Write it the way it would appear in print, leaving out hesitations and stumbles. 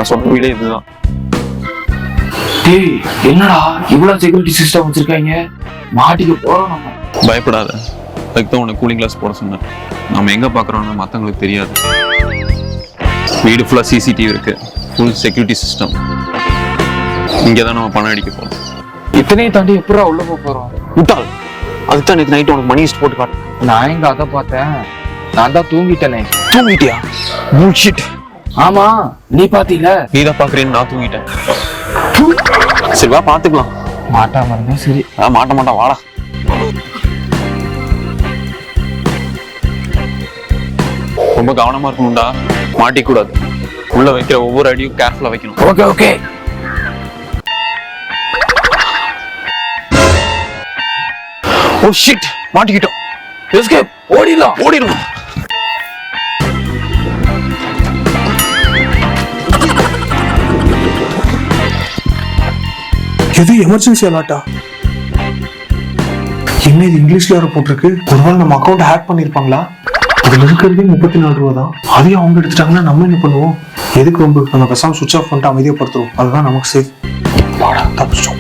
நான் சொன்ன வீடே இதுதான். டேய் என்னடா இவ்வளவு செக்யூரிட்டி சிஸ்டம் வச்சிருக்காங்க, மாட்டிக்க போறோம் நம்ம. பயப்படாத, அதுக்கு தான் உனக்கு கூலிங் கிளாஸ் போட சொன்னேன். நம்ம எங்க பாக்குறோம்னு மத்தவங்களுக்கு தெரியாது. வீடு ஃபுல்லா சிசிடிவி இருக்கு, ஃபுல் செக்யூரிட்டி சிஸ்டம். இங்கதான் நம்ம பணம் அடிக்க போறோம். இத்தனையும் தாண்டி எப்படா உள்ள போறோம்? முட்டாள், அதுக்கு தான் நேற்று நைட்டு உனக்கு மணி லிஸ்ட் போட்டு காட்டு. நான் எங்க அதை பார்த்தேன், நான் தான் தூங்கிட்டேனே. தூங்கிட்டியா? புல்ஷிட். ஆமா நீ பாத்தீல? நீ தான் பாக்குறேன்னு நான் தூங்கிட்டேன். சரி வா பாத்துக்கலாம். மாட்டாம இருந்தா சரி. மாட்ட மாட்டான், வாடா. ரொம்ப கவனமா இருக்கணும்டா, மாட்டிக்க கூடாது. உள்ள வைக்கிற ஒவ்வொரு அடியும் கேர்ஃபுல்லா வைக்கணும். Okay okay. ஓ ஷிட், மாட்டிக்கிட்டோம். எஸ்கேப், ஓடிடலாம். ஓடிடணும். எது எமர்ஜென்சி அலாட்டா? என்ன இது இங்கிலீஷ்ல வர போட்டிருக்கு? ஒருவேளை நம்ம அக்கௌண்ட் ஹேக் பண்ணிருப்பாங்களா? அதுல இருக்கிறதே 34 ரூபா தான். அதையும் அவங்க எடுத்துட்டாங்கன்னா நம்ம என்ன பண்ணுவோம்? எதுக்கு ரொம்ப நம்ம பேசாம சுவிட்ச் ஆஃப் பண்ணிட்டு அமைதியப்படுத்துறோம், அதுதான் நமக்கு சேஃப். வாடா தப்பிச்சிட்டோம்.